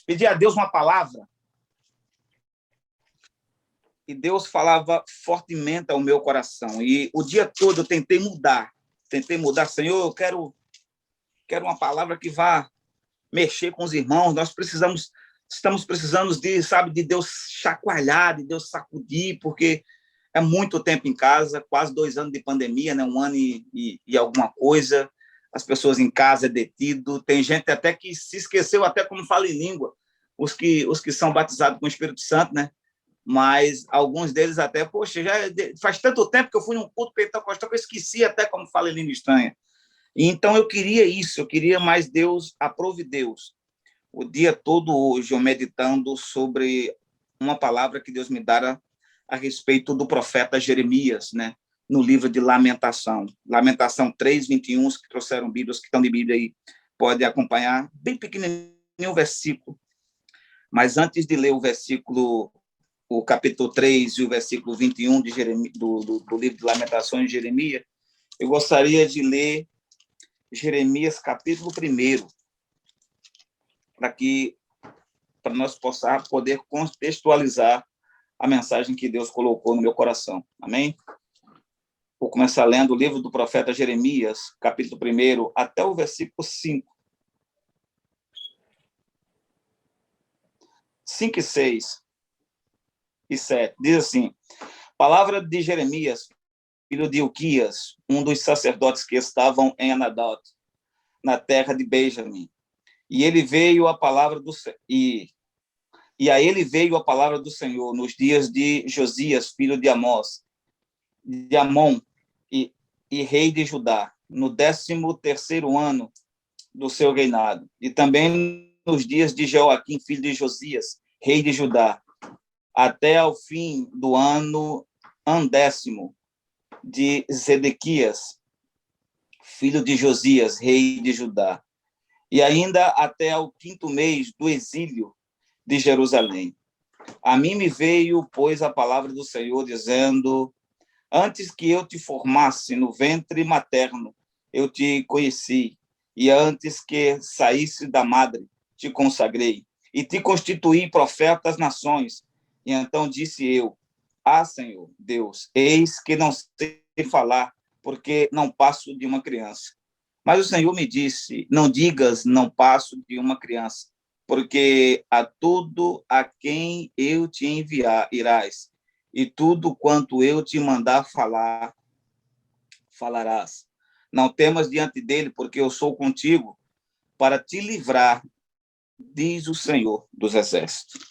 pedi a Deus uma palavra, e Deus falava fortemente ao meu coração. E o dia todo eu tentei mudar, Senhor, eu quero uma palavra que vá mexer com os irmãos. Nós estamos precisando de Deus chacoalhar, de Deus sacudir, porque é muito tempo em casa, quase 2 anos de pandemia, né? 1 ano e alguma coisa. As pessoas em casa, detido. Tem gente até que se esqueceu até como fala em língua, os que são batizados com o Espírito Santo, né? Mas alguns deles até, poxa, já faz tanto tempo que eu fui num culto pentecostal que eu esqueci até como fala em língua estranha. E então eu queria isso, eu queria mais Deus, aprove Deus. O dia todo hoje eu meditando sobre uma palavra que Deus me dara a respeito do profeta Jeremias, né? No livro de Lamentação 3:21, os que trouxeram Bíblias, que estão de Bíblia aí, podem acompanhar, bem pequenininho o versículo. Mas antes de ler o versículo, o capítulo 3 e o versículo 21 de Jeremias, do livro de Lamentações de Jeremias, eu gostaria de ler Jeremias, capítulo 1, para nós possamos poder contextualizar a mensagem que Deus colocou no meu coração. Amém? Vou começar lendo o livro do profeta Jeremias, capítulo 1, até o versículo 5. 5 e 6 e 7. Diz assim: palavra de Jeremias, filho de Ilquias, um dos sacerdotes que estavam em Anadot, na terra de Benjamim. E ele veio a palavra do e a ele veio a palavra do Senhor nos dias de Josias, filho de Amon, e rei de Judá, no 13º ano do seu reinado, e também nos dias de Joaquim, filho de Josias, rei de Judá, até ao fim do ano 10º de Zedequias, filho de Josias, rei de Judá, e ainda até ao 5º mês do exílio de Jerusalém. A mim me veio, pois, a palavra do Senhor, dizendo: antes que eu te formasse no ventre materno, eu te conheci, e antes que saísse da madre, te consagrei, e te constituí profeta às nações. E então disse eu: Senhor Deus, eis que não sei falar, porque não passo de uma criança. Mas o Senhor me disse: não digas, não passo de uma criança, porque a tudo a quem eu te enviar irás, e tudo quanto eu te mandar falar, falarás. Não temas diante dele, porque eu sou contigo, para te livrar, diz o Senhor dos Exércitos.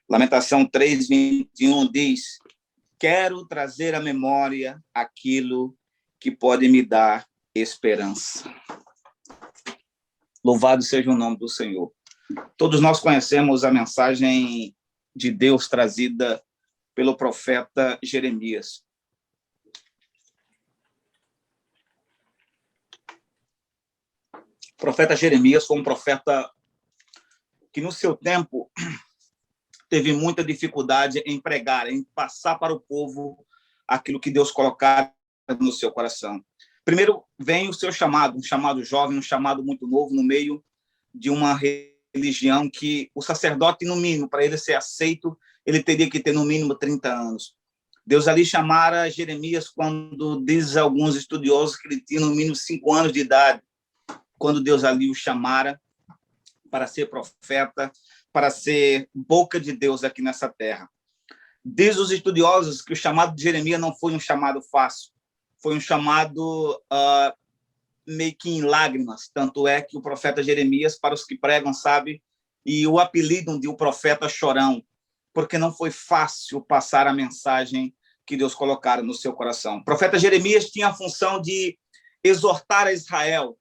Lamentação 3:21 diz: quero trazer à memória aquilo que pode me dar esperança. Louvado seja o nome do Senhor. Todos nós conhecemos a mensagem de Deus trazida pelo profeta Jeremias. O profeta Jeremias foi um profeta que, no seu tempo, teve muita dificuldade em pregar, em passar para o povo aquilo que Deus colocara no seu coração. Primeiro vem o seu chamado, um chamado jovem, um chamado muito novo, no meio de uma religião que o sacerdote, no mínimo, para ele ser aceito, ele teria que ter no mínimo 30 anos. Deus ali chamara Jeremias quando diz alguns estudiosos que ele tinha no mínimo 5 anos de idade, quando Deus ali o chamara para ser profeta, para ser boca de Deus aqui nessa terra. Diz os estudiosos que o chamado de Jeremias não foi um chamado fácil, foi um chamado meio que em lágrimas, tanto é que o profeta Jeremias, para os que pregam, sabe, e o apelidam de o profeta chorão, porque não foi fácil passar a mensagem que Deus colocara no seu coração. O profeta Jeremias tinha a função de exortar a Israel,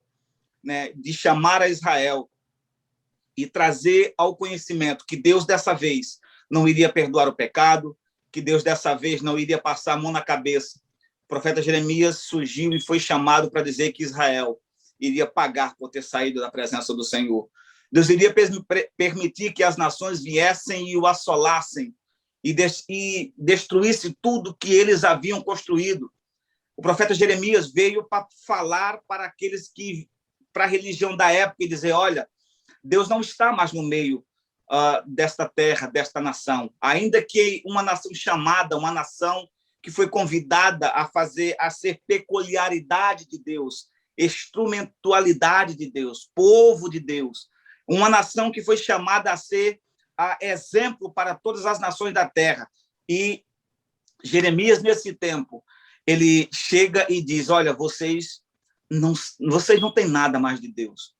né, de chamar a Israel e trazer ao conhecimento que Deus, dessa vez, não iria perdoar o pecado, que Deus, dessa vez, não iria passar a mão na cabeça. O profeta Jeremias surgiu e foi chamado para dizer que Israel iria pagar por ter saído da presença do Senhor. Deus iria permitir que as nações viessem e o assolassem e destruísse tudo que eles haviam construído. O profeta Jeremias veio para falar para aqueles que, para a religião da época, e dizer: olha, Deus não está mais no meio desta terra, desta nação. Ainda que uma nação chamada, uma nação que foi convidada a ser peculiaridade de Deus, instrumentalidade de Deus, povo de Deus. Uma nação que foi chamada a ser exemplo para todas as nações da terra. E Jeremias, nesse tempo, ele chega e diz, olha, vocês não têm nada mais de Deus.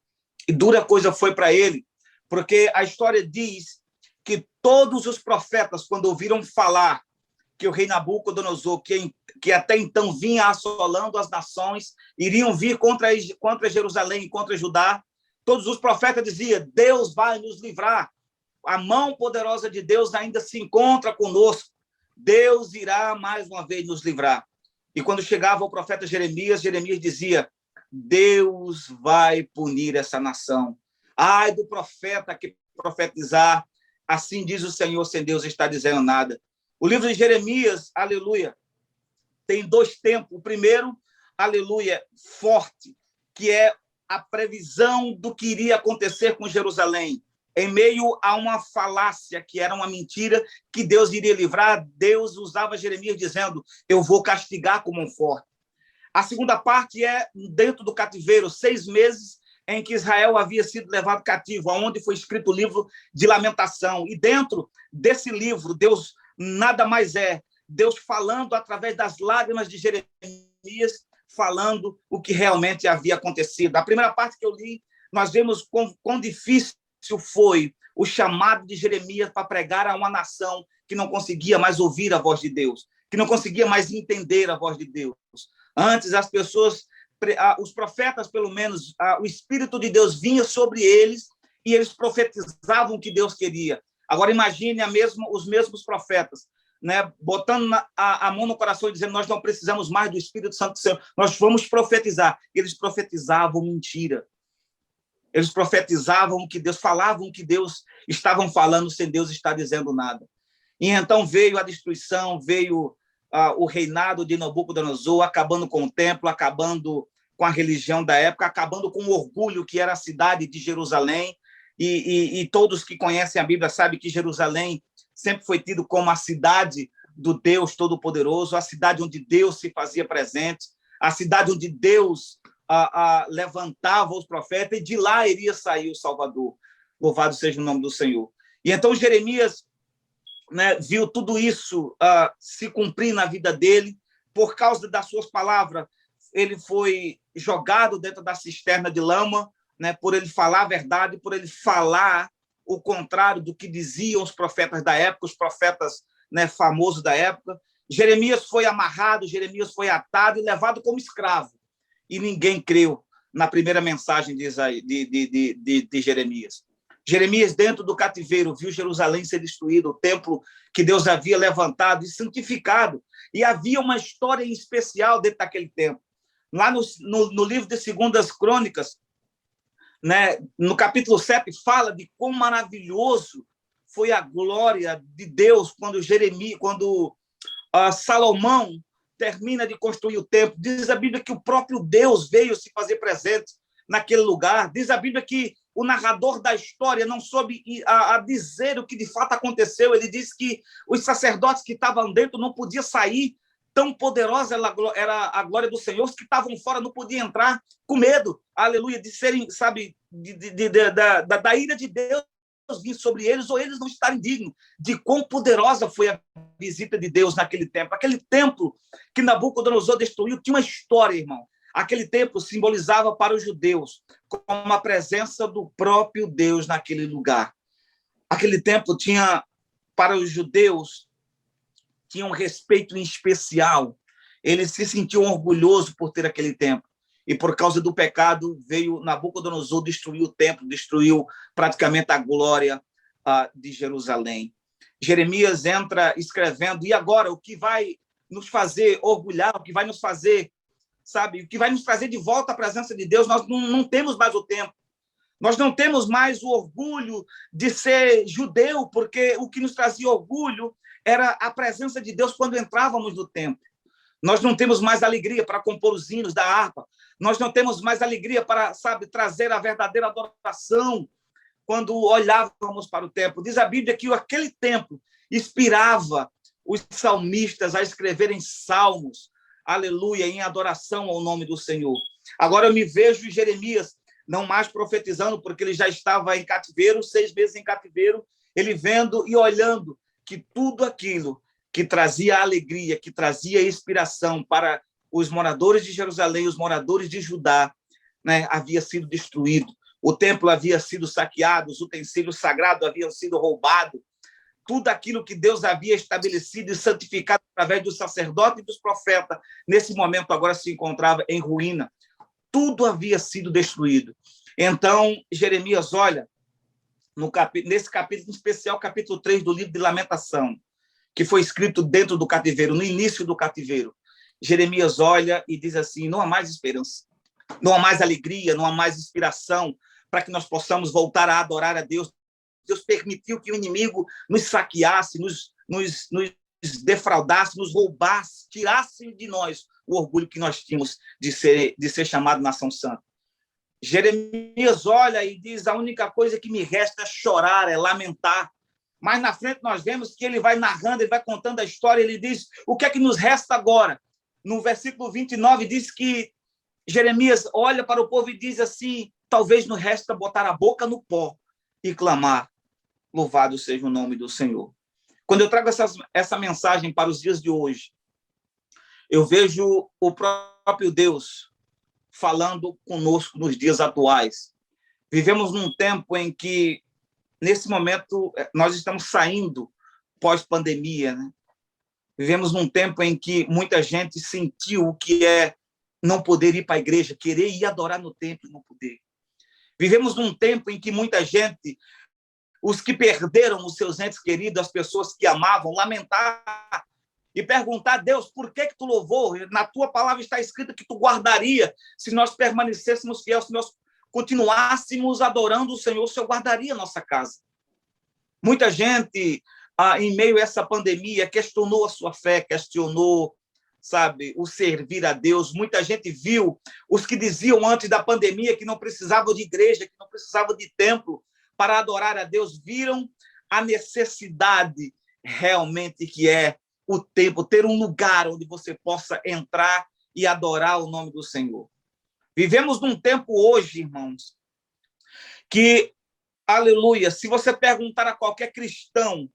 E dura coisa foi para ele, porque a história diz que todos os profetas, quando ouviram falar que o rei Nabucodonosor, que até então vinha assolando as nações, iriam vir contra Jerusalém e contra Judá, todos os profetas diziam, Deus vai nos livrar, a mão poderosa de Deus ainda se encontra conosco, Deus irá mais uma vez nos livrar. E quando chegava o profeta Jeremias, Jeremias dizia, Deus vai punir essa nação. Ai do profeta que profetizar, assim diz o Senhor, sem Deus está dizendo nada. O livro de Jeremias, aleluia, tem 2 tempos. O primeiro, aleluia, forte, que é a previsão do que iria acontecer com Jerusalém. Em meio a uma falácia, que era uma mentira, que Deus iria livrar, Deus usava Jeremias dizendo, eu vou castigar como um forte. A segunda parte é dentro do cativeiro, 6 meses em que Israel havia sido levado cativo, onde foi escrito o livro de lamentação. E dentro desse livro, Deus nada mais é Deus falando através das lágrimas de Jeremias, falando o que realmente havia acontecido. A primeira parte que eu li, nós vemos quão difícil foi o chamado de Jeremias para pregar a uma nação que não conseguia mais ouvir a voz de Deus, que não conseguia mais entender a voz de Deus. Antes, as pessoas, os profetas, pelo menos, o Espírito de Deus vinha sobre eles e eles profetizavam o que Deus queria. Agora, imagine os mesmos profetas, né, botando a mão no coração e dizendo, nós não precisamos mais do Espírito Santo do Senhor, nós vamos profetizar. Eles profetizavam mentira. Eles profetizavam o que Deus, falavam o que Deus estavam falando, sem Deus estar dizendo nada. E então veio a destruição, veio o reinado de Nabucodonosor, acabando com o templo, acabando com a religião da época, acabando com o orgulho que era a cidade de Jerusalém. E todos que conhecem a Bíblia sabem que Jerusalém sempre foi tido como a cidade do Deus Todo-Poderoso, a cidade onde Deus se fazia presente, a cidade onde Deus levantava os profetas, e de lá iria sair o Salvador. Louvado seja o nome do Senhor. E então Jeremias, né, viu tudo isso se cumprir na vida dele. Por causa das suas palavras, ele foi jogado dentro da cisterna de lama, né, por ele falar a verdade, por ele falar o contrário do que diziam os profetas da época, os profetas, né, famosos da época. Jeremias foi amarrado, Jeremias foi atado e levado como escravo. E ninguém creu na primeira mensagem de Jeremias. Jeremias, dentro do cativeiro, viu Jerusalém ser destruído, o templo que Deus havia levantado e santificado. E havia uma história em especial dentro daquele tempo. Lá no livro de 2 Crônicas, né, no capítulo 7, fala de quão maravilhoso foi a glória de Deus quando Salomão termina de construir o templo. Diz a Bíblia que o próprio Deus veio se fazer presente naquele lugar. Diz a Bíblia que o narrador da história não soube dizer o que de fato aconteceu. Ele diz que os sacerdotes que estavam dentro não podiam sair, tão poderosa era a glória do Senhor, os que estavam fora não podiam entrar, com medo, aleluia, de serem, sabe, da ira de Deus vir sobre eles, ou eles não estarem dignos de quão poderosa foi a visita de Deus naquele templo. Aquele templo que Nabucodonosor destruiu tinha uma história, irmão. Aquele templo simbolizava para os judeus como a presença do próprio Deus naquele lugar. Aquele templo tinha, para os judeus, tinha um respeito em especial. Eles se sentiam orgulhosos por ter aquele templo. E por causa do pecado, veio Nabucodonosor destruir o templo, destruiu praticamente a glória de Jerusalém. Jeremias entra escrevendo, e agora o que vai nos fazer orgulhar, o que vai nos fazer, sabe, o que vai nos trazer de volta à presença de Deus? Nós não temos mais o tempo. Nós não temos mais o orgulho de ser judeu, porque o que nos trazia orgulho era a presença de Deus quando entrávamos no templo. Nós não temos mais alegria para compor os hinos da harpa. Nós não temos mais alegria para, sabe, trazer a verdadeira adoração quando olhávamos para o templo. Diz a Bíblia que aquele templo inspirava os salmistas a escreverem salmos, aleluia, em adoração ao nome do Senhor. Agora eu me vejo em Jeremias, não mais profetizando, porque ele já estava em cativeiro, 6 meses em cativeiro, ele vendo e olhando que tudo aquilo que trazia alegria, que trazia inspiração para os moradores de Jerusalém, os moradores de Judá, né, havia sido destruído. O templo havia sido saqueado, os utensílios sagrados haviam sido roubados. Tudo aquilo que Deus havia estabelecido e santificado através dos sacerdotes e dos profetas, nesse momento agora se encontrava em ruína. Tudo havia sido destruído. Então, Jeremias olha, nesse capítulo em especial, capítulo 3 do livro de Lamentação, que foi escrito dentro do cativeiro, no início do cativeiro. Jeremias olha e diz assim: não há mais esperança, não há mais alegria, não há mais inspiração para que nós possamos voltar a adorar a Deus. Deus permitiu que o inimigo nos saqueasse, nos defraudasse, nos roubasse, tirasse de nós o orgulho que nós tínhamos de ser chamado nação santa. Jeremias olha e diz: a única coisa que me resta é chorar, é lamentar. Mas na frente nós vemos que ele vai narrando, ele vai contando a história, ele diz: o que é que nos resta agora? No versículo 29 diz que Jeremias olha para o povo e diz assim: talvez nos resta botar a boca no pó e clamar: louvado seja o nome do Senhor. Quando eu trago essa mensagem para os dias de hoje, eu vejo o próprio Deus falando conosco nos dias atuais. Vivemos num tempo em que, nesse momento, nós estamos saindo pós-pandemia, né? Vivemos num tempo em que muita gente sentiu o que é não poder ir para a igreja, querer ir adorar no templo e não poder. Vivemos num tempo em que muita gente, os que perderam os seus entes queridos, as pessoas que amavam, lamentar e perguntar a Deus: por que tu louvou? Na tua palavra está escrito que tu guardaria se nós permanecêssemos fiéis, se nós continuássemos adorando o Senhor guardaria a nossa casa. Muita gente, em meio a essa pandemia, questionou a sua fé, questionou, sabe, o servir a Deus. Muita gente viu os que diziam antes da pandemia que não precisavam de igreja, que não precisavam de templo para adorar a Deus, viram a necessidade realmente que é o templo, ter um lugar onde você possa entrar e adorar o nome do Senhor. Vivemos num tempo hoje, irmãos, que, aleluia, se você perguntar a qualquer cristão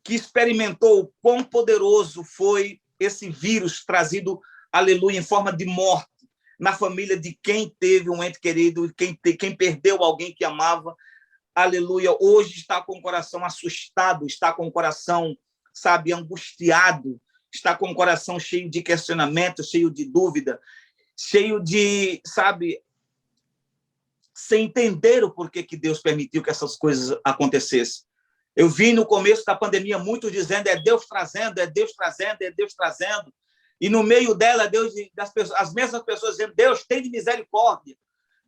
que experimentou o quão poderoso foi esse vírus trazido, aleluia, em forma de morte na família de quem teve um ente querido, quem perdeu alguém que amava, aleluia, hoje está com o coração assustado, está com o coração, sabe, angustiado, está com o coração cheio de questionamento, cheio de dúvida, cheio de, sabe, sem entender o porquê que Deus permitiu que essas coisas acontecessem. Eu vi no começo da pandemia muitos dizendo: é Deus trazendo, é Deus trazendo, é Deus trazendo. E no meio dela, as mesmas pessoas dizendo: Deus, tem de misericórdia.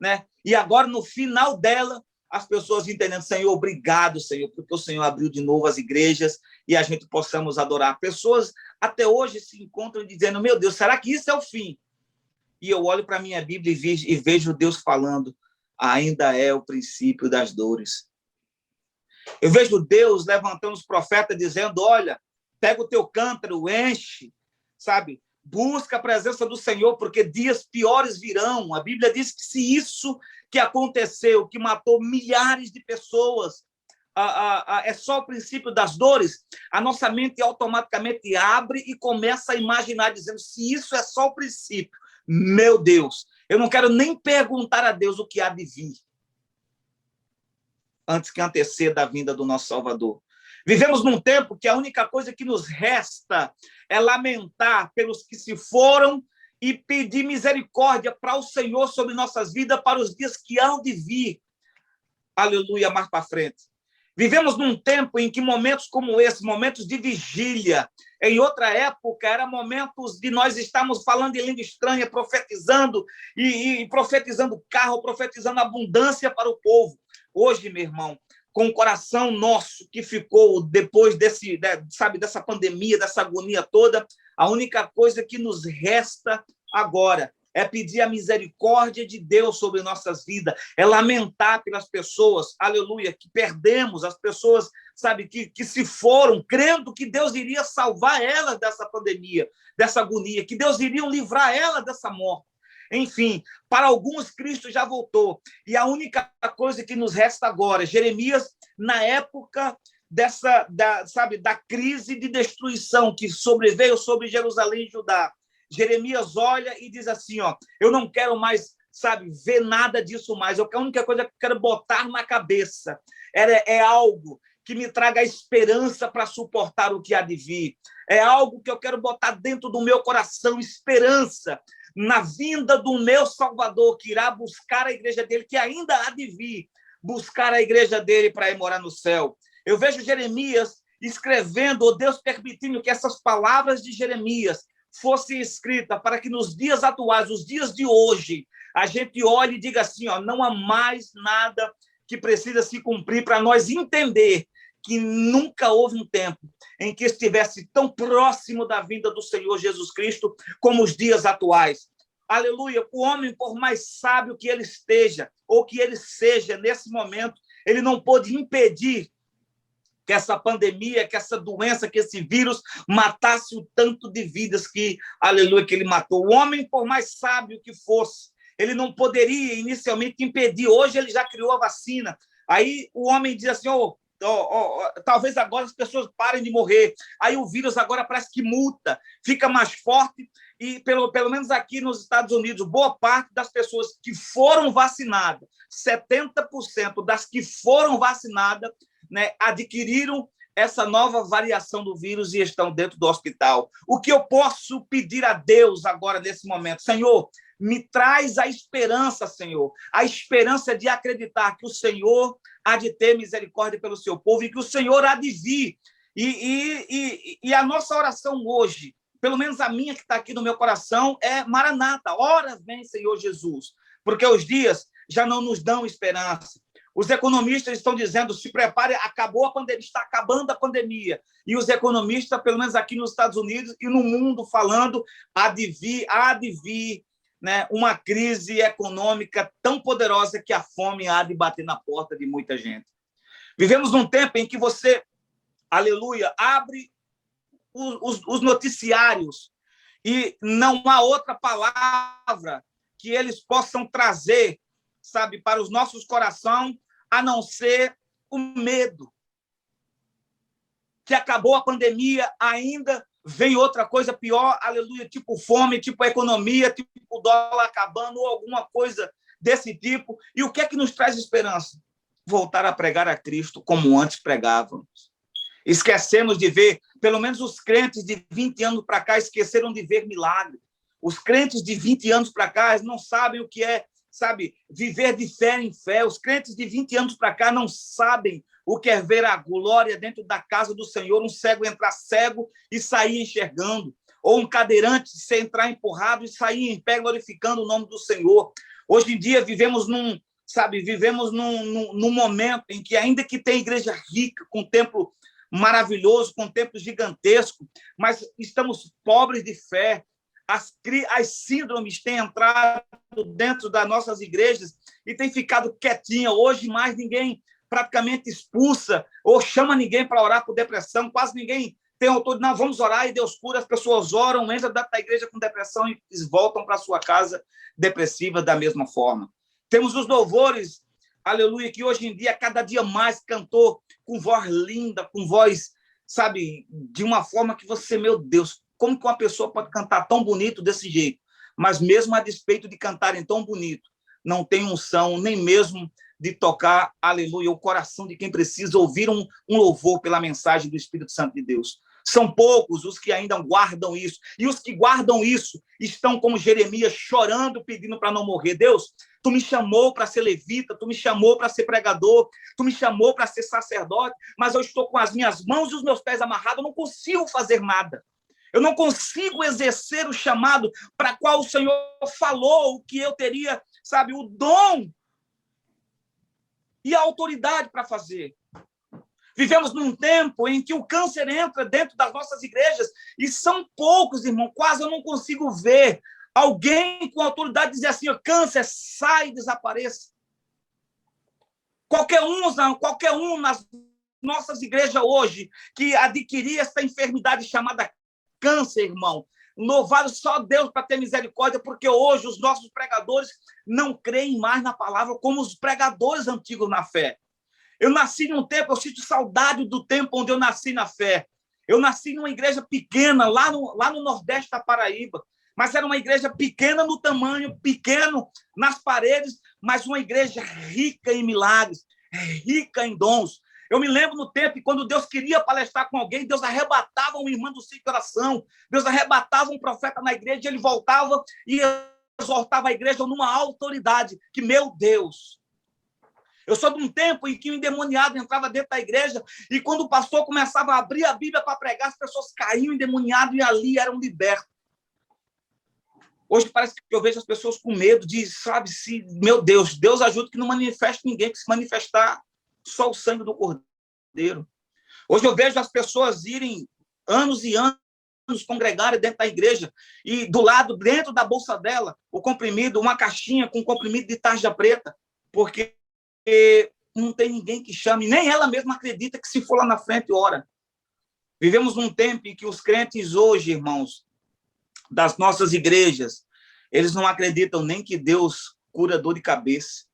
Né? E agora, no final dela, as pessoas entendendo: Senhor, obrigado, Senhor, porque o Senhor abriu de novo as igrejas e a gente possamos adorar. Pessoas até hoje se encontram dizendo: meu Deus, será que isso é o fim? E eu olho para a minha Bíblia e vejo Deus falando: ainda é o princípio das dores. Eu vejo Deus levantando os profetas dizendo: olha, pega o teu cântaro, enche, sabe? Busca a presença do Senhor, porque dias piores virão. A Bíblia diz que se isso que aconteceu, que matou milhares de pessoas, é só o princípio das dores, a nossa mente automaticamente abre e começa a imaginar, dizendo: se isso é só o princípio, meu Deus, eu não quero nem perguntar a Deus o que há de vir antes que anteceda a vinda do nosso Salvador. Vivemos num tempo que a única coisa que nos resta é lamentar pelos que se foram e pedir misericórdia para o Senhor sobre nossas vidas para os dias que hão de vir. Aleluia, mais para frente. Vivemos num tempo em que momentos como esse, momentos de vigília, em outra época, eram momentos de nós estarmos falando em língua estranha, profetizando, e profetizando carro, profetizando abundância para o povo. Hoje, meu irmão, com o coração nosso que ficou depois dessa pandemia, dessa agonia toda, a única coisa que nos resta agora é pedir a misericórdia de Deus sobre nossas vidas, é lamentar pelas pessoas, aleluia, que perdemos, as pessoas, sabe, que se foram, crendo que Deus iria salvar elas dessa pandemia, dessa agonia, que Deus iria livrar elas dessa morte. Enfim, para alguns, Cristo já voltou. E a única coisa que nos resta agora, Jeremias, na época da crise de destruição que sobreveio sobre Jerusalém e Judá, Jeremias olha e diz assim, ó, eu não quero mais, ver nada disso mais. A única coisa que eu quero botar na cabeça é algo que me traga esperança para suportar o que há de vir. É algo que eu quero botar dentro do meu coração, esperança na vinda do meu Salvador, que irá buscar a igreja dele, que ainda há de vir, buscar a igreja dele para ir morar no céu. Eu vejo Jeremias escrevendo, ou Deus permitindo que essas palavras de Jeremias fossem escritas para que nos dias atuais, os dias de hoje, a gente olhe e diga assim, ó, não há mais nada que precisa se cumprir para nós entender que nunca houve um tempo em que estivesse tão próximo da vinda do Senhor Jesus Cristo como os dias atuais. Aleluia! O homem, por mais sábio que ele esteja, ou que ele seja nesse momento, ele não pôde impedir que essa pandemia, que essa doença, que esse vírus matasse o tanto de vidas que, aleluia, que ele matou. O homem, por mais sábio que fosse, ele não poderia inicialmente impedir. Hoje ele já criou a vacina. Aí o homem diz assim, talvez agora as pessoas parem de morrer. Aí o vírus agora parece que muta, fica mais forte. E pelo menos aqui nos Estados Unidos, boa parte das pessoas que foram vacinadas, 70% das que foram vacinadas, né, adquiriram essa nova variação do vírus e estão dentro do hospital. O que eu posso pedir a Deus agora, nesse momento? Senhor, me traz a esperança, Senhor, a esperança de acreditar que o Senhor há de ter misericórdia pelo seu povo e que o Senhor há de vir. E a nossa oração hoje, pelo menos a minha que está aqui no meu coração, é Maranata, ora vem, Senhor Jesus, porque os dias já não nos dão esperança. Os economistas estão dizendo, se prepare, acabou a pandemia, está acabando a pandemia. E os economistas, pelo menos aqui nos Estados Unidos e no mundo, falando, há de vir, né, uma crise econômica tão poderosa que a fome há de bater na porta de muita gente. Vivemos num tempo em que você, aleluia, abre os noticiários e não há outra palavra que eles possam trazer, para os nossos corações, a não ser o medo. Que acabou a pandemia, ainda vem outra coisa pior, aleluia, tipo fome, tipo economia, tipo o dólar acabando, ou alguma coisa desse tipo. E o que é que nos traz esperança? Voltar a pregar a Cristo como antes pregávamos. Esquecemos de ver, pelo menos os crentes de 20 anos para cá esqueceram de ver milagre. Os crentes de 20 anos para cá não sabem o que é, viver de fé em fé. Os crentes de 20 anos para cá não sabem o que é ver a glória dentro da casa do Senhor, um cego entrar cego e sair enxergando, ou um cadeirante se entrar empurrado e sair em pé glorificando o nome do Senhor. Hoje em dia vivemos num momento em que, ainda que tenha igreja rica, com templo maravilhoso, com templo gigantesco, mas estamos pobres de fé. As síndromes têm entrado dentro das nossas igrejas e têm ficado quietinha. Hoje, mais ninguém praticamente expulsa ou chama ninguém para orar por depressão. Quase ninguém tem autoridade. Não, vamos orar e Deus cura. As pessoas oram, entram da igreja com depressão e voltam para sua casa depressiva da mesma forma. Temos os louvores, aleluia, que hoje em dia, cada dia mais, cantor com voz linda, com voz, de uma forma que você, meu Deus, como que uma pessoa pode cantar tão bonito desse jeito? Mas mesmo a despeito de cantarem tão bonito, não tem unção, nem mesmo de tocar, aleluia, o coração de quem precisa ouvir um louvor pela mensagem do Espírito Santo de Deus. São poucos os que ainda guardam isso. E os que guardam isso estão como Jeremias, chorando, pedindo para não morrer. Deus, tu me chamou para ser levita, tu me chamou para ser pregador, tu me chamou para ser sacerdote, mas eu estou com as minhas mãos e os meus pés amarrados, eu não consigo fazer nada. Eu não consigo exercer o chamado para qual o Senhor falou, o que eu teria, o dom e a autoridade para fazer. Vivemos num tempo em que o câncer entra dentro das nossas igrejas e são poucos, irmão, quase eu não consigo ver Alguém com autoridade dizer assim, câncer, sai e desapareça. Qualquer um nas nossas igrejas hoje que adquirir essa enfermidade chamada câncer, irmão, louvado só Deus para ter misericórdia, porque hoje os nossos pregadores não creem mais na palavra como os pregadores antigos na fé. Eu nasci num tempo, eu sinto saudade do tempo onde eu nasci na fé. Eu nasci numa igreja pequena, lá no Nordeste da Paraíba, mas era uma igreja pequena no tamanho, pequeno nas paredes, mas uma igreja rica em milagres, rica em dons. Eu me lembro no tempo que quando Deus queria palestrar com alguém, Deus arrebatava um irmão do seu coração, Deus arrebatava um profeta na igreja, e ele voltava e exortava a igreja numa autoridade, que, meu Deus... Eu sou de um tempo em que o endemoniado entrava dentro da igreja e quando o pastor começava a abrir a Bíblia para pregar, as pessoas caíam endemoniadas e ali eram libertas. Hoje parece que eu vejo as pessoas com medo de, sabe, se, meu Deus, Deus ajuda que não manifeste ninguém, que se manifestar só o sangue do Cordeiro. Hoje eu vejo as pessoas irem anos e anos congregarem dentro da igreja e do lado, dentro da bolsa dela, o comprimido, uma caixinha com comprimido de tarja preta, porque não tem ninguém que chame, nem ela mesma acredita que se for lá na frente, ora. Vivemos num tempo em que os crentes hoje, irmãos, das nossas igrejas, eles não acreditam nem que Deus cura dor de cabeça.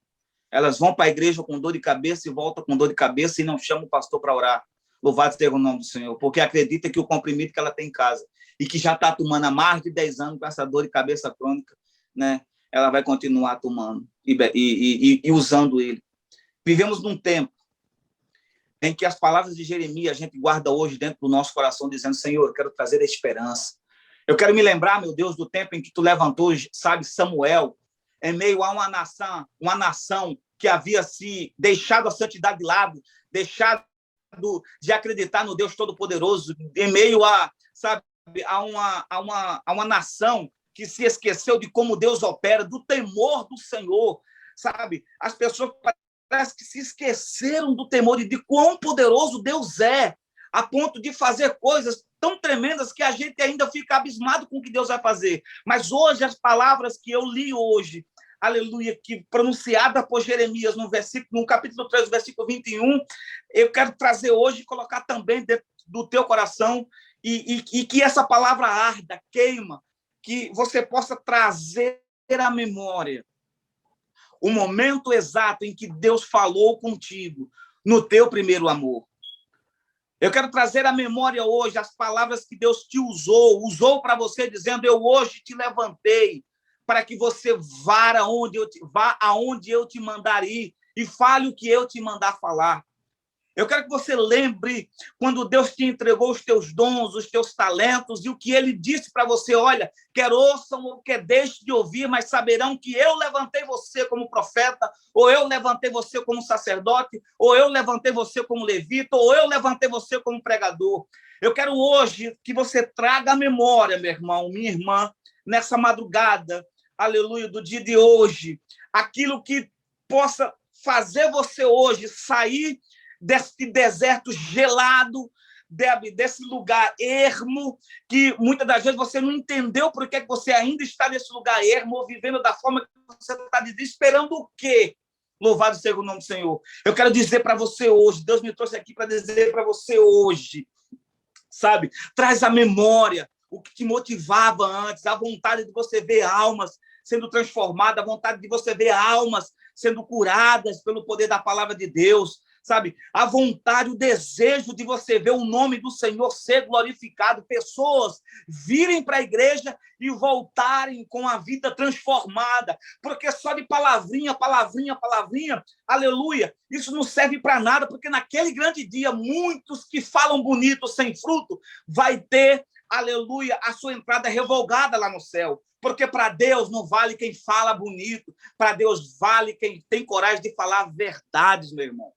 Elas vão para a igreja com dor de cabeça e voltam com dor de cabeça e não chamam o pastor para orar. Louvado seja o nome do Senhor, porque acredita que o comprimido que ela tem em casa e que já está tomando há mais de 10 anos com essa dor de cabeça crônica, né? Ela vai continuar tomando e usando ele. Vivemos num tempo em que as palavras de Jeremias a gente guarda hoje dentro do nosso coração, dizendo, Senhor, eu quero trazer a esperança. Eu quero me lembrar, meu Deus, do tempo em que tu levantou, sabe, Samuel, em meio a uma nação que havia se deixado a santidade de lado, deixado de acreditar no Deus Todo-Poderoso, em meio a, sabe, a uma nação que se esqueceu de como Deus opera, do temor do Senhor, sabe? As pessoas parece que se esqueceram do temor e de quão poderoso Deus é, a ponto de fazer coisas tão tremendas que a gente ainda fica abismado com o que Deus vai fazer. Mas hoje, as palavras que eu li hoje, aleluia, que pronunciada por Jeremias no capítulo 3, versículo 21, eu quero trazer hoje e colocar também dentro do teu coração e que essa palavra arda, queima, que você possa trazer à memória o momento exato em que Deus falou contigo no teu primeiro amor. Eu quero trazer à memória hoje as palavras que Deus te usou para você, dizendo, eu hoje te levantei para que você vá aonde eu te mandar ir e fale o que eu te mandar falar. Eu quero que você lembre quando Deus te entregou os teus dons, os teus talentos e o que ele disse para você, olha, quer ouçam ou quer deixem de ouvir, mas saberão que eu levantei você como profeta, ou eu levantei você como sacerdote, ou eu levantei você como levita, ou eu levantei você como pregador. Eu quero hoje que você traga à memória, meu irmão, minha irmã, nessa madrugada, aleluia, do dia de hoje, aquilo que possa fazer você hoje sair desse deserto gelado, desse lugar ermo, que muitas das vezes você não entendeu por que você ainda está nesse lugar ermo, ou vivendo da forma que você está esperando o quê? Louvado seja o nome do Senhor. Eu quero dizer para você hoje, Deus me trouxe aqui para dizer para você hoje, sabe? Traz à memória o que te motivava antes, a vontade de você ver almas sendo transformadas, a vontade de você ver almas sendo curadas pelo poder da palavra de Deus, sabe? A vontade, o desejo de você ver o nome do Senhor ser glorificado, pessoas virem para a igreja e voltarem com a vida transformada, porque só de palavrinha, aleluia, isso não serve para nada, porque naquele grande dia, muitos que falam bonito sem fruto, vai ter, aleluia, a sua entrada revogada lá no céu. Porque para Deus não vale quem fala bonito, para Deus vale quem tem coragem de falar verdades, meu irmão.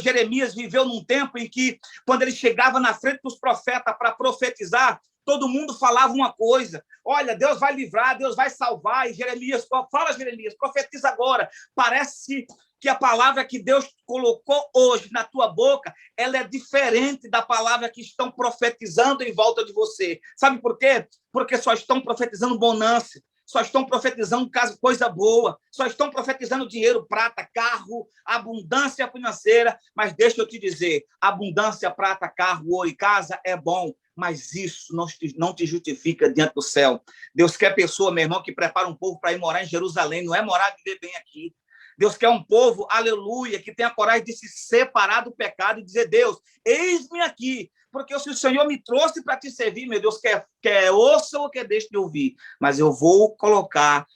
Jeremias viveu num tempo em que, quando ele chegava na frente dos profetas para profetizar, todo mundo falava uma coisa. Olha, Deus vai livrar, Deus vai salvar. E Jeremias, fala Jeremias, profetiza agora. Parece que a palavra que Deus colocou hoje na tua boca, ela é diferente da palavra que estão profetizando em volta de você. Sabe por quê? Porque só estão profetizando bonança, só estão profetizando coisa boa, só estão profetizando dinheiro, prata, carro, abundância financeira. Mas deixa eu te dizer, abundância, prata, carro, ouro e casa é bom, mas isso não te justifica diante do céu. Deus quer pessoa, meu irmão, que prepara um povo para ir morar em Jerusalém, não é morar e viver bem aqui. Deus quer um povo, aleluia, que tenha coragem de se separar do pecado e dizer, Deus, eis-me aqui, porque se o Senhor me trouxe para te servir, meu Deus, quer ouça ou quer deixe de ouvir, mas eu vou colocar,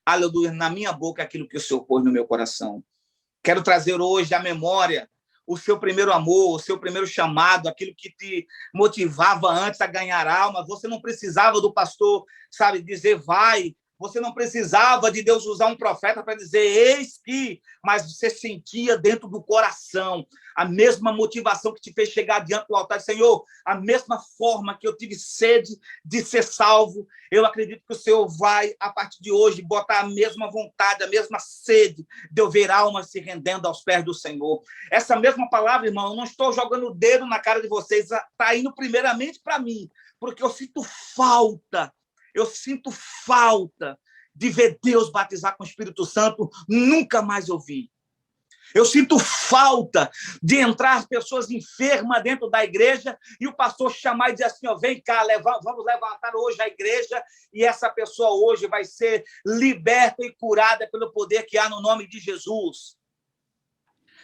aleluia, na minha boca aquilo que o Senhor pôs no meu coração. Quero trazer hoje à memória o seu primeiro amor, o seu primeiro chamado, aquilo que te motivava antes a ganhar alma. Você não precisava do pastor, sabe, dizer vai. Você não precisava de Deus usar um profeta para dizer eis que, mas você sentia dentro do coração a mesma motivação que te fez chegar diante do altar. Senhor, a mesma forma que eu tive sede de ser salvo, eu acredito que o Senhor vai, a partir de hoje, botar a mesma vontade, a mesma sede de eu ver almas se rendendo aos pés do Senhor. Essa mesma palavra, irmão, eu não estou jogando o dedo na cara de vocês, está indo primeiramente para mim, porque eu sinto falta de ver Deus batizar com o Espírito Santo, nunca mais eu vi. Eu sinto falta de entrar pessoas enfermas dentro da igreja e o pastor chamar e dizer assim, ó, vem cá, vamos levantar hoje a igreja e essa pessoa hoje vai ser liberta e curada pelo poder que há no nome de Jesus.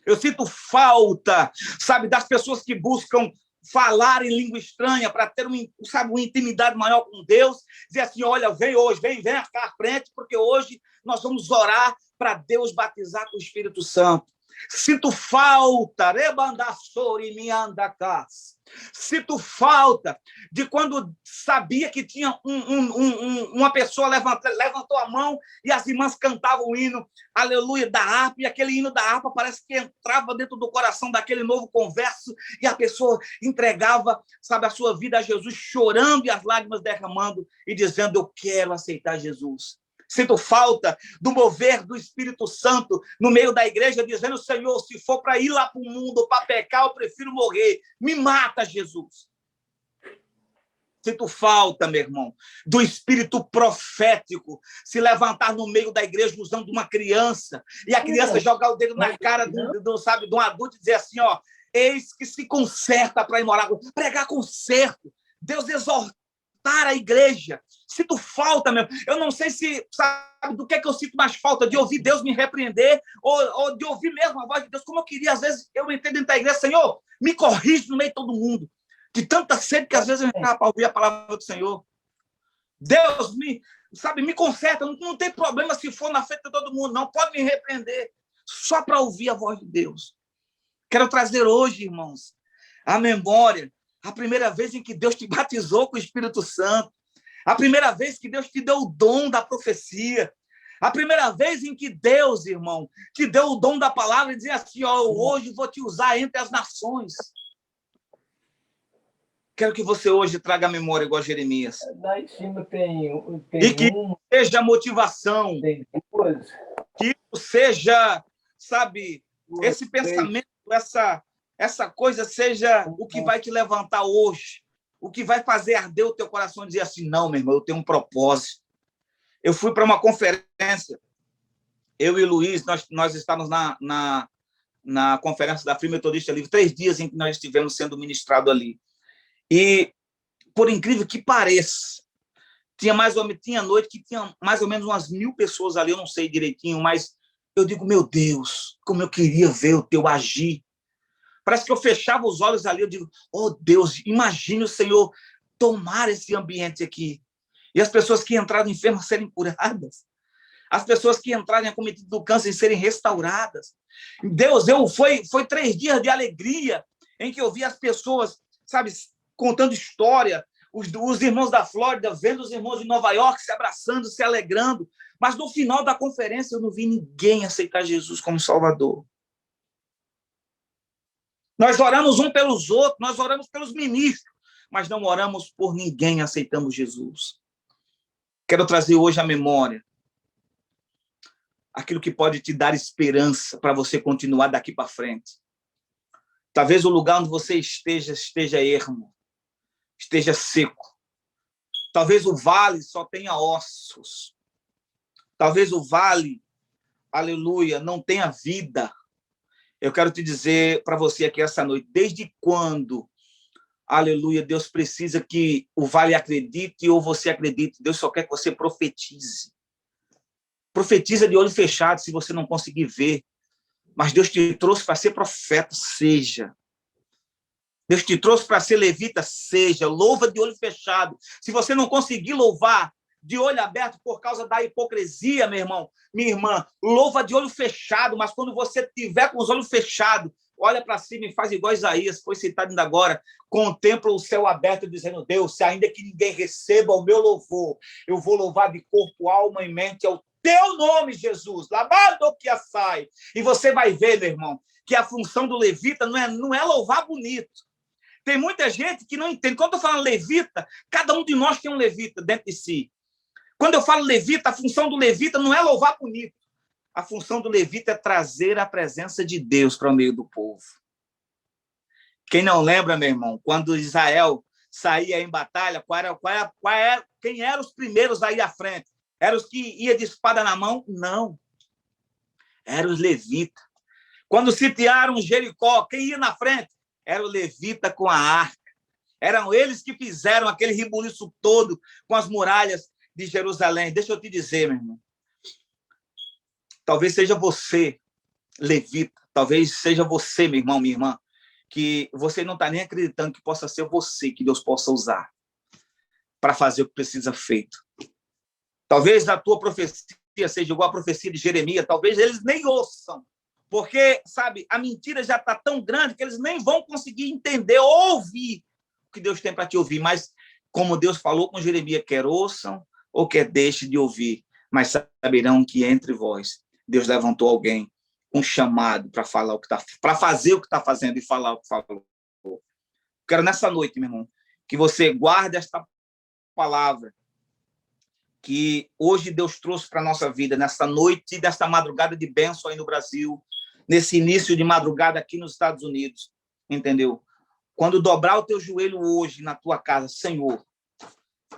Eu sinto falta, sabe, das pessoas que buscam falar em língua estranha para ter uma intimidade maior com Deus, dizer assim, olha, vem hoje, vem cá à frente, porque hoje nós vamos orar para Deus batizar com o Espírito Santo. Sinto falta, sinto falta de quando sabia que tinha uma pessoa levantou a mão e as irmãs cantavam o hino, aleluia, da harpa, e aquele hino da harpa parece que entrava dentro do coração daquele novo converso e a pessoa entregava, sabe, a sua vida a Jesus, chorando e as lágrimas derramando e dizendo, eu quero aceitar Jesus. Sinto falta do mover do Espírito Santo no meio da igreja, dizendo, Senhor, se for para ir lá para o mundo, para pecar, eu prefiro morrer. Me mata, Jesus. Sinto falta, meu irmão, do espírito profético se levantar no meio da igreja usando uma criança e a criança jogar o dedo na cara de um adulto e dizer assim, ó, eis que se conserta para ir morar. Pregar conserto. Deus exortar a igreja. Sinto falta mesmo. Eu não sei se, sabe, do que eu sinto mais falta, de ouvir Deus me repreender ou de ouvir mesmo a voz de Deus. Como eu queria, às vezes, eu entrei dentro da igreja, Senhor, me corrige no meio de todo mundo. De tanta sede que, às vezes, eu entrava para ouvir a palavra do Senhor. Deus, me conserta. Não tem problema se for na frente de todo mundo, não. Pode me repreender. Só para ouvir a voz de Deus. Quero trazer hoje, irmãos, a memória, a primeira vez em que Deus te batizou com o Espírito Santo. A primeira vez que Deus te deu o dom da profecia. A primeira vez em que Deus, irmão, te deu o dom da palavra e dizia assim, ó, hoje vou te usar entre as nações. Quero que você hoje traga a memória igual a Jeremias. Lá em cima tem e que seja motivação. Tem duas. Que seja, sabe, esse pensamento, essa coisa seja o que vai te levantar hoje. O que vai fazer arder o teu coração e dizer assim, não, meu irmão, eu tenho um propósito. Eu fui para uma conferência, eu e o Luiz, nós estávamos na conferência da Free Methodist Livre, 3 dias em que nós estivemos sendo ministrados ali. E, por incrível que pareça, tinha noite que tinha mais ou menos umas 1.000 pessoas ali, eu não sei direitinho, mas eu digo, meu Deus, como eu queria ver o teu agir. Parece que eu fechava os olhos ali, eu digo, oh Deus, imagine o Senhor tomar esse ambiente aqui. E as pessoas que entraram enfermas serem curadas. As pessoas que entraram acometidas do câncer serem restauradas. Deus, foi 3 dias de alegria em que eu vi as pessoas, sabe, contando história, os irmãos da Flórida, vendo os irmãos de Nova York se abraçando, se alegrando. Mas no final da conferência eu não vi ninguém aceitar Jesus como Salvador. Nós oramos um pelos outros, nós oramos pelos ministros, mas não oramos por ninguém, aceitamos Jesus. Quero trazer hoje à memória aquilo que pode te dar esperança para você continuar daqui para frente. Talvez o lugar onde você esteja ermo, esteja seco. Talvez o vale só tenha ossos. Talvez o vale, aleluia, não tenha vida. Eu quero te dizer para você aqui essa noite, desde quando, aleluia, Deus precisa que o vale acredite ou você acredite? Deus só quer que você profetize. Profetiza de olho fechado se você não conseguir ver. Mas Deus te trouxe para ser profeta, seja. Deus te trouxe para ser levita, seja. Louva de olho fechado. Se você não conseguir louvar de olho aberto por causa da hipocrisia, meu irmão, minha irmã, louva de olho fechado, mas quando você tiver com os olhos fechados, olha para cima e faz igual Isaías, foi citado ainda agora, contempla o céu aberto, dizendo, Deus, se ainda que ninguém receba o meu louvor, eu vou louvar de corpo, alma e mente ao teu nome, Jesus, lavado que sai. E você vai ver, meu irmão, que a função do levita não é louvar bonito. Tem muita gente que não entende. Quando eu falo levita, cada um de nós tem um levita dentro de si. Quando eu falo levita, a função do levita não é louvar bonito. A função do levita é trazer a presença de Deus para o meio do povo. Quem não lembra, meu irmão, quando Israel saía em batalha, quem eram os primeiros a ir à frente? Eram os que iam de espada na mão? Não. Eram os levitas. Quando sitiaram Jericó, quem ia na frente? Era o levita com a arca. Eram eles que fizeram aquele rebuliço todo com as muralhas de Jerusalém. Deixa eu te dizer, meu irmão. Talvez seja você, levita. Talvez seja você, meu irmão, minha irmã, que você não está nem acreditando que possa ser você que Deus possa usar para fazer o que precisa feito. Talvez a tua profecia seja igual a profecia de Jeremias. Talvez eles nem ouçam. Porque, sabe, a mentira já está tão grande que eles nem vão conseguir entender ou ouvir o que Deus tem para te ouvir. Mas, como Deus falou com Jeremias, quer ouçam ou quer deixe de ouvir, mas saberão que entre vós Deus levantou alguém, um chamado para falar o que para fazer o que está fazendo e falar o que falou. Quero nessa noite, meu irmão, que você guarde esta palavra que hoje Deus trouxe para a nossa vida, nessa noite, desta madrugada de bênção aí no Brasil, nesse início de madrugada aqui nos Estados Unidos, entendeu? Quando dobrar o teu joelho hoje na tua casa, Senhor,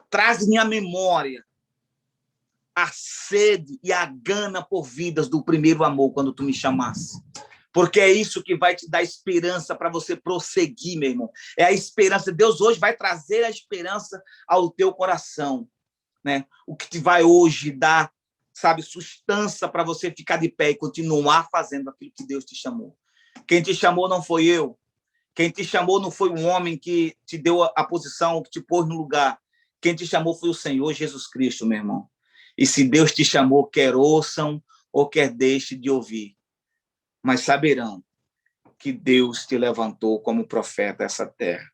traz minha memória a sede e a gana por vidas do primeiro amor, quando tu me chamasse. Porque é isso que vai te dar esperança para você prosseguir, meu irmão. É a esperança. Deus hoje vai trazer a esperança ao teu coração, né? O que te vai hoje dar, sabe, sustância para você ficar de pé e continuar fazendo aquilo que Deus te chamou. Quem te chamou não foi eu. Quem te chamou não foi um homem que te deu a posição, que te pôs no lugar. Quem te chamou foi o Senhor Jesus Cristo, meu irmão. E se Deus te chamou, quer ouçam ou quer deixe de ouvir, mas saberão que Deus te levantou como profeta essa terra.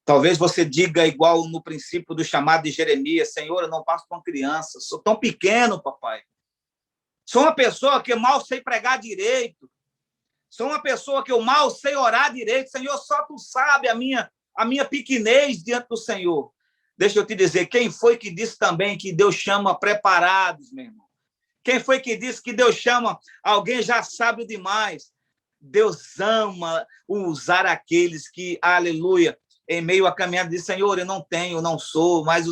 Talvez você diga igual no princípio do chamado de Jeremias, Senhor, eu não passo com criança, sou tão pequeno, papai. Sou uma pessoa que eu mal sei pregar direito. Sou uma pessoa que eu mal sei orar direito. Senhor, só tu sabe a minha pequenez diante do Senhor. Deixa eu te dizer, quem foi que disse também que Deus chama preparados, meu irmão? Quem foi que disse que Deus chama alguém já sábio demais? Deus ama usar aqueles que, aleluia, em meio à caminhada, diz, Senhor, eu não tenho, não sou, mas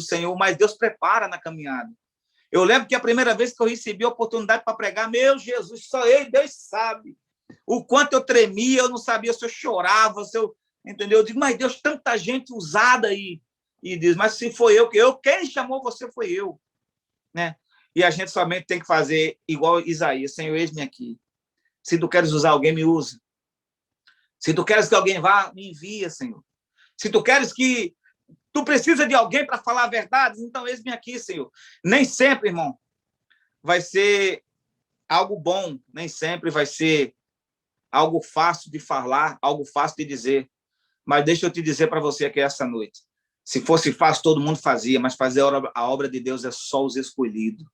Deus prepara na caminhada. Eu lembro que a primeira vez que eu recebi a oportunidade para pregar, meu Jesus, só ele, Deus sabe. O quanto eu tremia, eu não sabia se eu chorava, entendeu? Eu digo, mas Deus, tanta gente usada aí. E diz, mas se foi quem chamou você foi eu, né? E a gente somente tem que fazer igual Isaías, Senhor, eis-me aqui. Se tu queres usar alguém, me usa. Se tu queres que alguém vá, me envia, Senhor. Se tu queres que tu precisa de alguém para falar a verdade, então eis-me aqui, Senhor. Nem sempre, irmão, vai ser algo bom, nem sempre vai ser algo fácil de falar, algo fácil de dizer. Mas deixa eu te dizer para você aqui essa noite. Se fosse fácil, todo mundo fazia, mas fazer a obra de Deus é só os escolhidos.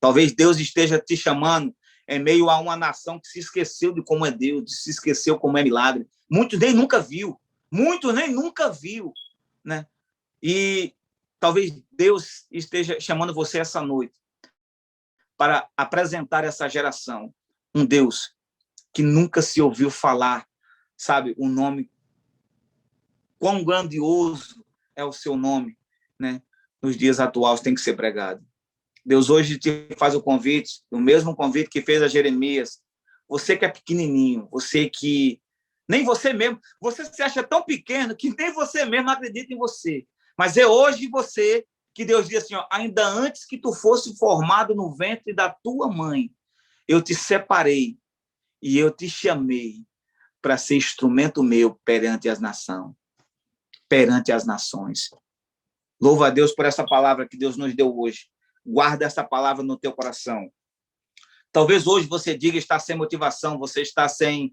Talvez Deus esteja te chamando em meio a uma nação que se esqueceu de como é Deus, se esqueceu como é milagre. Muitos nem nunca viu, né? E talvez Deus esteja chamando você essa noite para apresentar essa geração um Deus que nunca se ouviu falar, sabe, o nome, quão grandioso é o seu nome, né? Nos dias atuais tem que ser pregado. Deus hoje te faz o convite, o mesmo convite que fez a Jeremias. Você que é pequenininho, você que nem você mesmo, você se acha tão pequeno que nem você mesmo acredita em você. Mas é hoje você que Deus diz assim, ó, ainda antes que tu fosse formado no ventre da tua mãe, eu te separei e eu te chamei para ser instrumento meu perante as nações, perante as nações. Louva a Deus por essa palavra que Deus nos deu hoje. Guarda essa palavra no teu coração. Talvez hoje você diga está sem motivação, você está sem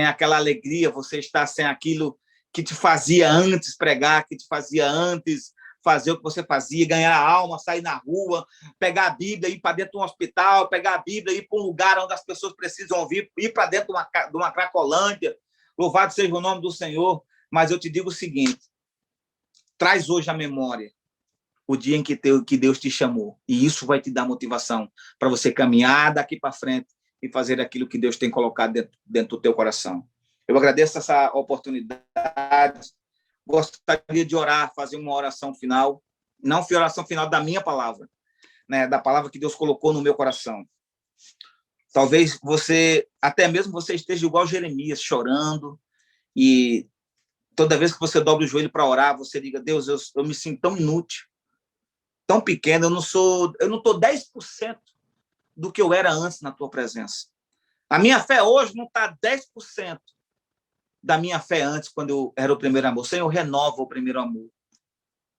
aquela alegria, você está sem aquilo que te fazia antes pregar, que te fazia antes fazer o que você fazia, ganhar a alma, sair na rua, pegar a Bíblia, ir para dentro de um hospital, pegar a Bíblia, ir para um lugar onde as pessoas precisam ouvir, ir para dentro de uma Cracolândia. Louvado seja o nome do Senhor. Mas eu te digo o seguinte, traz hoje a memória o dia em que Deus te chamou. E isso vai te dar motivação para você caminhar daqui para frente e fazer aquilo que Deus tem colocado dentro do teu coração. Eu agradeço essa oportunidade. Gostaria de orar, fazer uma oração final. Não foi a oração final da minha palavra, né? Da palavra que Deus colocou no meu coração. Talvez você, até mesmo você esteja igual Jeremias, chorando, e toda vez que você dobra o joelho para orar, você diga, Deus, eu me sinto tão inútil, tão pequeno, eu não estou 10% do que eu era antes na tua presença. A minha fé hoje não está 10% da minha fé antes, quando eu era o primeiro amor. Senhor, renova o primeiro amor.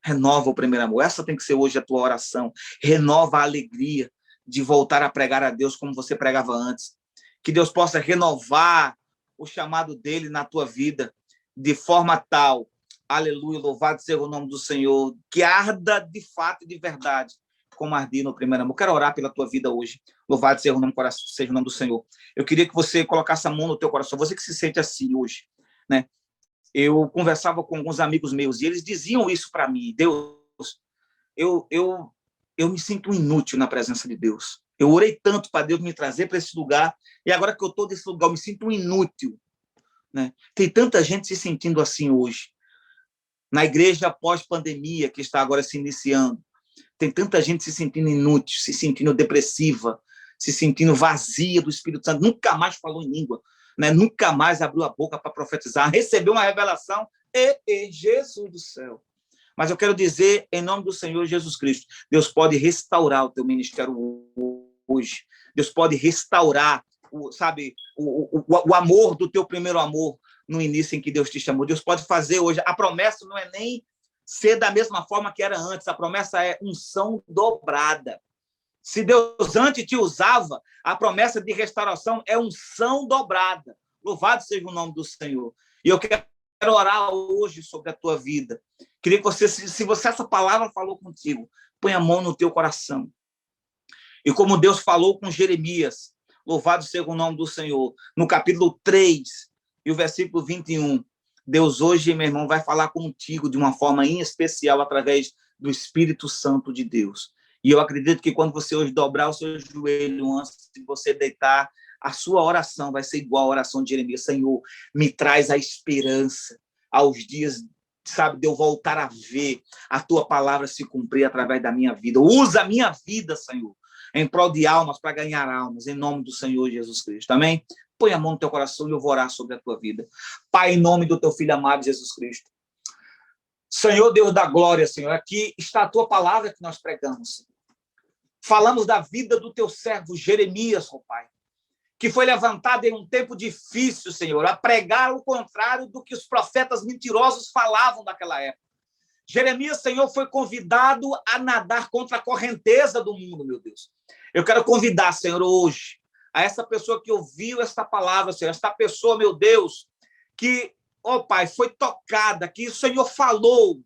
Renova o primeiro amor. Essa tem que ser hoje a tua oração. Renova a alegria de voltar a pregar a Deus como você pregava antes. Que Deus possa renovar o chamado dele na tua vida de forma tal, aleluia, louvado seja o nome do Senhor, que arda de fato e de verdade, como ardia no primeiro amor. Quero orar pela tua vida hoje. Louvado seja o nome do Senhor. Eu queria que você colocasse a mão no teu coração, você que se sente assim hoje, né? Eu conversava com alguns amigos meus e eles diziam isso para mim, Deus, eu me sinto inútil na presença de Deus. Eu orei tanto para Deus me trazer para esse lugar e agora que eu estou nesse lugar, eu me sinto inútil, né? Tem tanta gente se sentindo assim hoje. Na igreja pós-pandemia, que está agora se iniciando, tem tanta gente se sentindo inútil, se sentindo depressiva, se sentindo vazia do Espírito Santo, nunca mais falou em língua, né? Nunca mais abriu a boca para profetizar, recebeu uma revelação, Jesus do céu. Mas eu quero dizer, em nome do Senhor Jesus Cristo, Deus pode restaurar o teu ministério hoje. Deus pode restaurar, o amor do teu primeiro amor no início em que Deus te chamou. Deus pode fazer hoje. A promessa não é nem ser da mesma forma que era antes. A promessa é unção dobrada. Se Deus antes te usava, a promessa de restauração é unção dobrada. Louvado seja o nome do Senhor. E eu quero orar hoje sobre a tua vida. Queria que você, se você essa palavra falou contigo, põe a mão no teu coração. E como Deus falou com Jeremias, louvado seja o nome do Senhor, no capítulo 3 e o versículo 21, Deus hoje, meu irmão, vai falar contigo de uma forma em especial através do Espírito Santo de Deus. E eu acredito que quando você hoje dobrar o seu joelho antes de você deitar, a sua oração vai ser igual à oração de Jeremias. Senhor, me traz a esperança aos dias, sabe, de eu voltar a ver a tua palavra se cumprir através da minha vida. Usa a minha vida, Senhor, em prol de almas, para ganhar almas, em nome do Senhor Jesus Cristo. Amém? Põe a mão no teu coração e eu vou orar sobre a tua vida. Pai, em nome do teu Filho amado, Jesus Cristo. Senhor, Deus da glória, Senhor, aqui está a tua palavra que nós pregamos, Senhor. Falamos da vida do teu servo Jeremias, ó Pai, que foi levantado em um tempo difícil, Senhor, a pregar o contrário do que os profetas mentirosos falavam naquela época. Jeremias, Senhor, foi convidado a nadar contra a correnteza do mundo, meu Deus. Eu quero convidar, Senhor, hoje, a essa pessoa que ouviu esta palavra, Senhor, esta pessoa, meu Deus, que, ó Pai, foi tocada, que o Senhor falou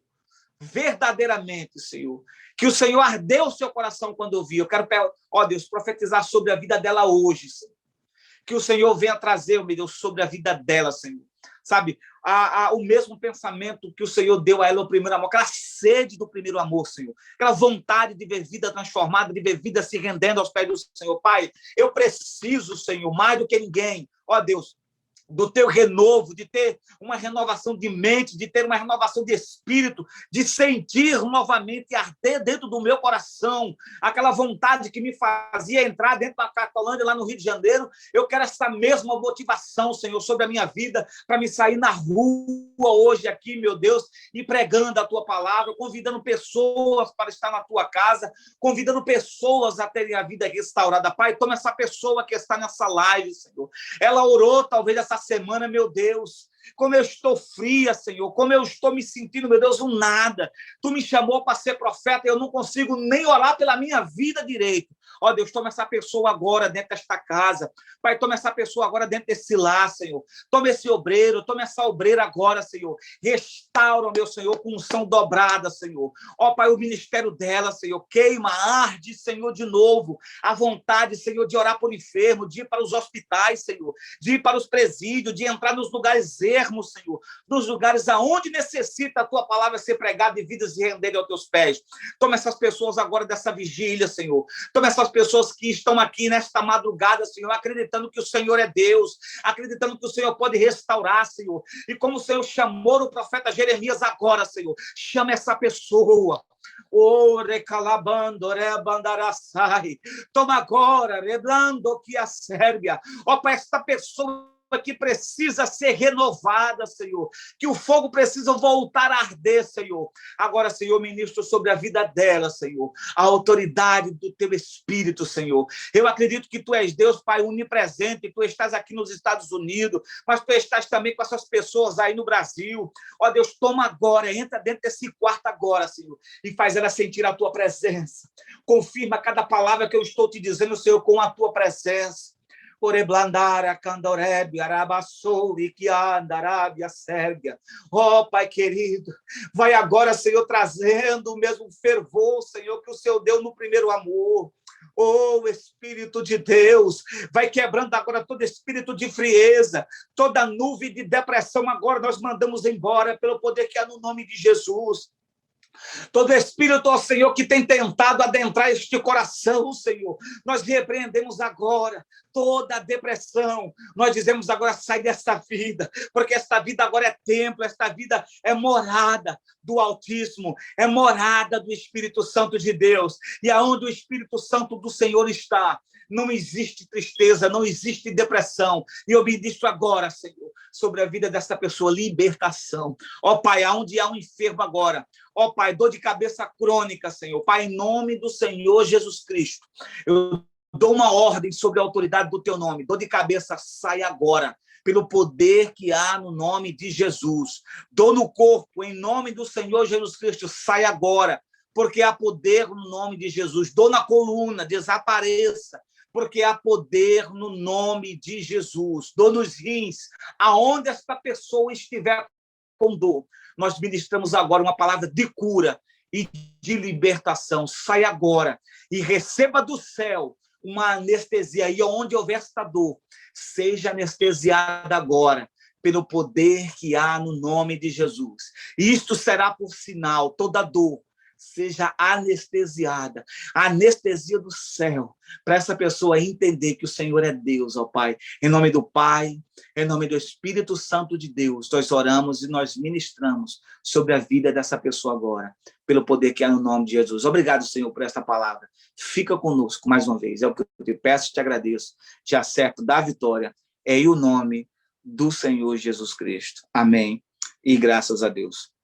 verdadeiramente, Senhor, que o Senhor ardeu o seu coração quando ouviu. Eu quero, ó Deus, profetizar sobre a vida dela hoje, Senhor. Que o Senhor venha trazer, meu Deus, sobre a vida dela, Senhor. sabe, o mesmo pensamento que o Senhor deu a ela o primeiro amor, aquela sede do primeiro amor, Senhor, aquela vontade de ver vida transformada, de ver vida se rendendo aos pés do Senhor. Pai, eu preciso, Senhor, mais do que ninguém, ó Deus, do teu renovo, de ter uma renovação de mente, de ter uma renovação de espírito, de sentir novamente arder dentro do meu coração aquela vontade que me fazia entrar dentro da Cracolândia, lá no Rio de Janeiro. Eu quero essa mesma motivação, Senhor, sobre a minha vida, para me sair na rua hoje aqui, meu Deus, e pregando a tua palavra, convidando pessoas para estar na tua casa, convidando pessoas a terem a vida restaurada. Pai, toma essa pessoa que está nessa live, Senhor. Ela orou, talvez, essa semana, meu Deus, como eu estou fria, Senhor, como eu estou me sentindo, meu Deus, um nada. Tu me chamou para ser profeta e eu não consigo nem orar pela minha vida direito. Ó Deus, toma essa pessoa agora dentro desta casa. Pai, toma essa pessoa agora dentro desse lar, Senhor. Toma esse obreiro, toma essa obreira agora, Senhor. Restaura, meu Senhor, com unção dobrada, Senhor. Ó Pai, o ministério dela, Senhor, queima, arde, Senhor, de novo. A vontade, Senhor, de orar por enfermo, de ir para os hospitais, Senhor, de ir para os presídios, de entrar nos lugares ermos, Senhor, nos lugares aonde necessita a tua palavra ser pregada e vidas se renderem aos teus pés. Toma essas pessoas agora dessa vigília, Senhor. Toma essas pessoas que estão aqui nesta madrugada, Senhor, acreditando que o Senhor é Deus, acreditando que o Senhor pode restaurar, Senhor. E como o Senhor chamou o profeta Jeremias agora, Senhor, chama essa pessoa. Oh, recalabando, rebandaraçai. Toma agora, reblando que a Sérvia. Ó, para esta pessoa que precisa ser renovada, Senhor, que o fogo precisa voltar a arder, Senhor. Agora, Senhor, ministro sobre a vida dela, Senhor, a autoridade do teu Espírito, Senhor. Eu acredito que tu és Deus, Pai, onipresente, tu estás aqui nos Estados Unidos, mas tu estás também com essas pessoas aí no Brasil. Ó Deus, toma agora, entra dentro desse quarto agora, Senhor, e faz ela sentir a tua presença. Confirma cada palavra que eu estou te dizendo, Senhor, com a tua presença. Oreblandara, Candorebe, Arabassou, Iquiandarabia, Sérvia. Ó, Pai querido, vai agora, Senhor, trazendo o mesmo fervor, Senhor, que o Senhor deu no primeiro amor. Oh, Espírito de Deus, vai quebrando agora todo espírito de frieza, toda nuvem de depressão, agora nós mandamos embora pelo poder que há no nome de Jesus. Todo espírito, ó Senhor, que tem tentado adentrar este coração, Senhor, nós repreendemos agora toda a depressão. Nós dizemos agora, sai desta vida, porque esta vida agora é templo, esta vida é morada do Altíssimo, é morada do Espírito Santo de Deus. E aonde o Espírito Santo do Senhor está, não existe tristeza, não existe depressão. E eu ministro agora, Senhor, sobre a vida dessa pessoa, libertação. Ó Pai, aonde há um enfermo agora, ó Pai, dor de cabeça crônica, Senhor, Pai, em nome do Senhor Jesus Cristo, eu dou uma ordem sobre a autoridade do teu nome. Dor de cabeça, sai agora, pelo poder que há no nome de Jesus. Dor no corpo, em nome do Senhor Jesus Cristo, sai agora, porque há poder no nome de Jesus. Dor na coluna, desapareça, porque há poder no nome de Jesus. Dor nos rins, aonde esta pessoa estiver com dor, nós ministramos agora uma palavra de cura e de libertação. Sai agora e receba do céu uma anestesia aí, onde houver esta dor, seja anestesiada agora, pelo poder que há no nome de Jesus. E isto será por sinal, toda dor seja anestesiada, a anestesia do céu, para essa pessoa entender que o Senhor é Deus, ó Pai. Em nome do Pai, em nome do Espírito Santo de Deus, nós oramos e nós ministramos sobre a vida dessa pessoa agora, pelo poder que há no nome de Jesus. Obrigado, Senhor, por esta palavra. Fica conosco mais uma vez. É o que eu te peço, te agradeço, te acerto, dá vitória. É em o nome do Senhor Jesus Cristo. Amém. E graças a Deus.